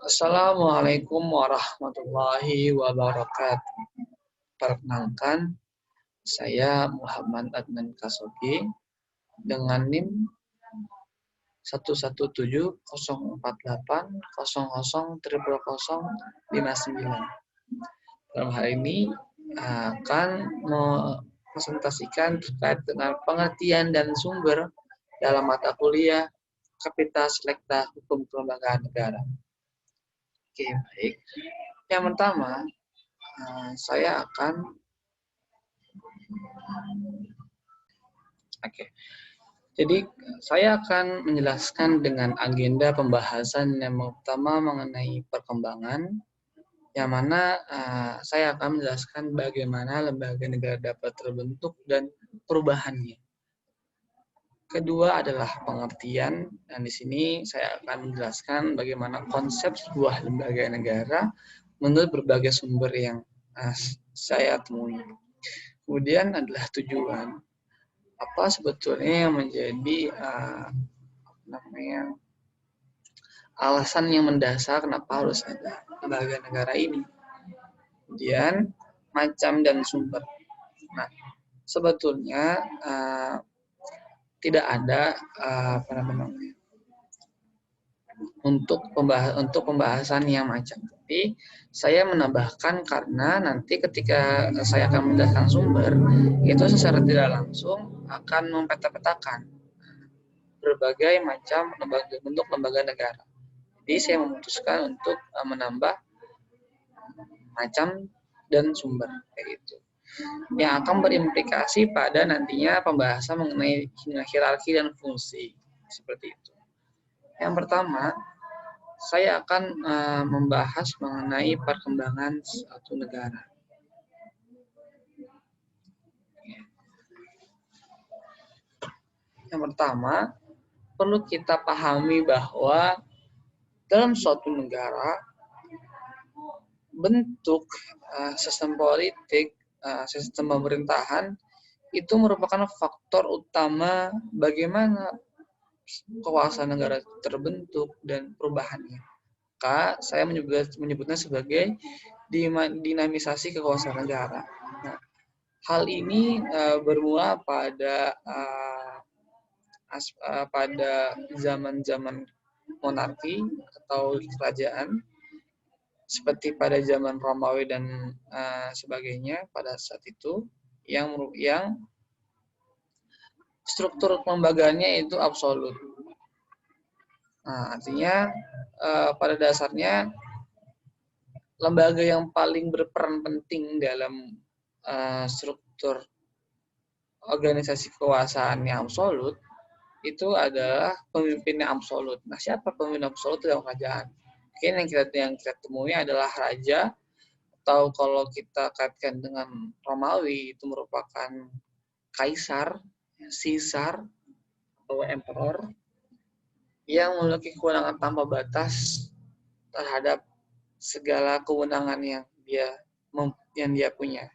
Assalamualaikum warahmatullahi wabarakatuh. Perkenalkan, saya Muhammad Adnan Kasogi dengan NIM 1170480000059. Dalam hal ini akan mempresentasikan terkait dengan pengertian dan sumber dalam mata kuliah Kapita Selekta Hukum Kelembagaan Negara. Oke, baik. Yang pertama, saya akan Jadi saya akan menjelaskan dengan agenda pembahasan yang pertama mengenai perkembangan, yang mana saya akan menjelaskan bagaimana lembaga negara dapat terbentuk dan perubahannya. Kedua adalah pengertian, dan di sini saya akan menjelaskan bagaimana konsep sebuah lembaga negara menurut berbagai sumber yang saya temui. Kemudian adalah tujuan. Apa sebetulnya yang menjadi alasan yang mendasar kenapa harus ada lembaga negara ini. Kemudian macam dan sumber. Nah, sebetulnya tidak ada untuk pembahasan yang macam. Tapi saya menambahkan karena nanti ketika saya akan menjelaskan sumber, itu secara tidak langsung akan mempeta-petakan berbagai macam bentuk lembaga negara. Jadi saya memutuskan untuk menambah macam dan sumber kayak gitu, yang akan berimplikasi pada nantinya pembahasan mengenai hierarki dan fungsi seperti itu. Yang pertama, saya akan membahas mengenai perkembangan suatu negara. Yang pertama, perlu kita pahami bahwa dalam suatu negara, bentuk sistem politik, sistem pemerintahan, itu merupakan faktor utama bagaimana kekuasaan negara terbentuk dan perubahannya. Maka saya menyebutnya sebagai dinamisasi kekuasaan negara. Nah, hal ini bermula pada zaman-zaman monarki atau kerajaan, seperti pada zaman Romawi dan sebagainya pada saat itu, yang struktur kelembagaannya itu absolut. Nah, artinya pada dasarnya lembaga yang paling berperan penting dalam struktur organisasi kekuasaan yang absolut itu adalah pemimpin yang absolut. Nah, siapa pemimpin absolut dalam kerajaan? Mungkin yang kita temui adalah raja, atau kalau kita kaitkan dengan Romawi itu merupakan kaisar, Caesar, atau emperor, yang memiliki kewenangan tanpa batas terhadap segala kewenangan yang dia punya.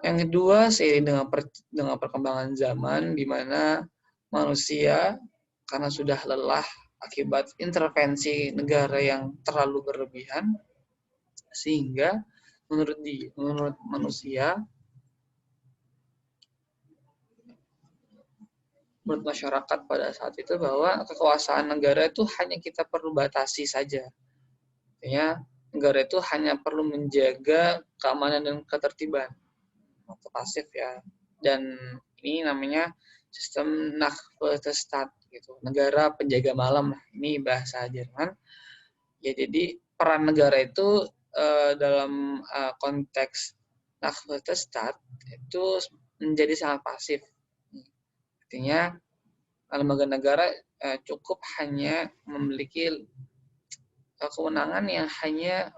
Yang kedua, seiring dengan perkembangan zaman, di mana manusia karena sudah lelah akibat intervensi negara yang terlalu berlebihan, sehingga menurut masyarakat pada saat itu bahwa kekuasaan negara itu hanya kita perlu batasi saja. Artinya negara itu hanya perlu menjaga keamanan dan ketertiban. Atau pasif ya. Dan ini namanya sistem Nachfolgestaat gitu. Negara penjaga malam. Ini bahasa Jerman. Ya, jadi peran negara itu dalam konteks Nachfolgestaat itu menjadi sangat pasif. Artinya lembaga negara cukup hanya memiliki kewenangan yang hanya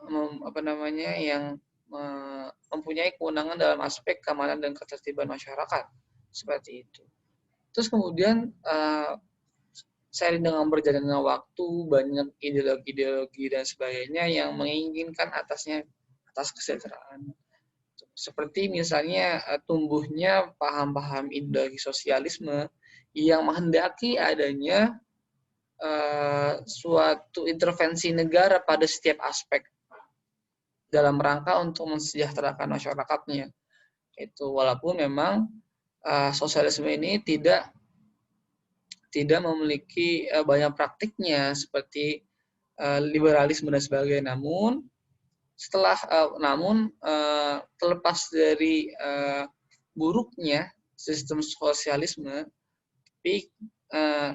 mempunyai kewenangan dalam aspek keamanan dan ketertiban masyarakat, seperti itu. Terus kemudian seiring dengan berjalannya waktu, banyak ideologi dan sebagainya yang menginginkan atas kesejahteraan. Seperti misalnya tumbuhnya paham-paham ideologi sosialisme yang menghendaki adanya suatu intervensi negara pada setiap aspek dalam rangka untuk mensejahterakan masyarakatnya. Itu walaupun memang sosialisme ini tidak memiliki banyak praktiknya seperti liberalisme dan sebagainya. Namun terlepas dari buruknya sistem sosialisme, tapi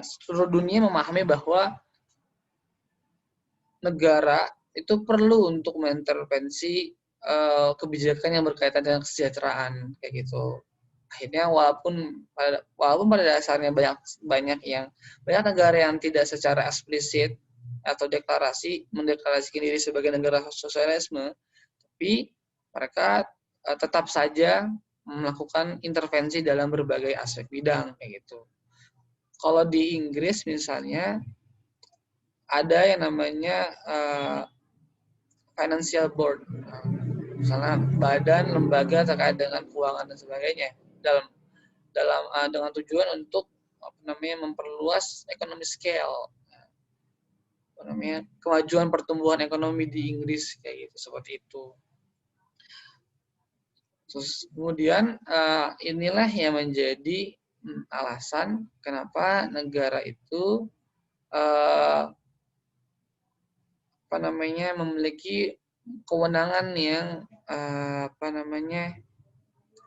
seluruh dunia memahami bahwa negara itu perlu untuk mengintervensi kebijakan yang berkaitan dengan kesejahteraan kayak gitu. Akhirnya walaupun pada dasarnya banyak negara yang tidak secara eksplisit atau mendeklarasikan diri sebagai negara sosialisme, tapi mereka tetap saja melakukan intervensi dalam berbagai aspek bidang kayak gitu. Kalau di Inggris misalnya ada yang namanya financial board, misalnya badan lembaga terkait dengan keuangan dan sebagainya, dengan tujuan untuk memperluas ekonomi scale, kemajuan pertumbuhan ekonomi di Inggris kayak gitu, seperti itu. Terus kemudian inilah yang menjadi alasan kenapa negara itu memiliki kewenangan yang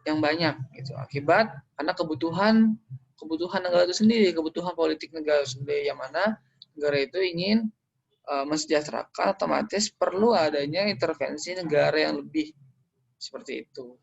yang banyak gitu, akibat karena kebutuhan negara itu sendiri, kebutuhan politik negara itu sendiri, yang mana negara itu ingin mensejahterakan, otomatis perlu adanya intervensi negara yang lebih seperti itu.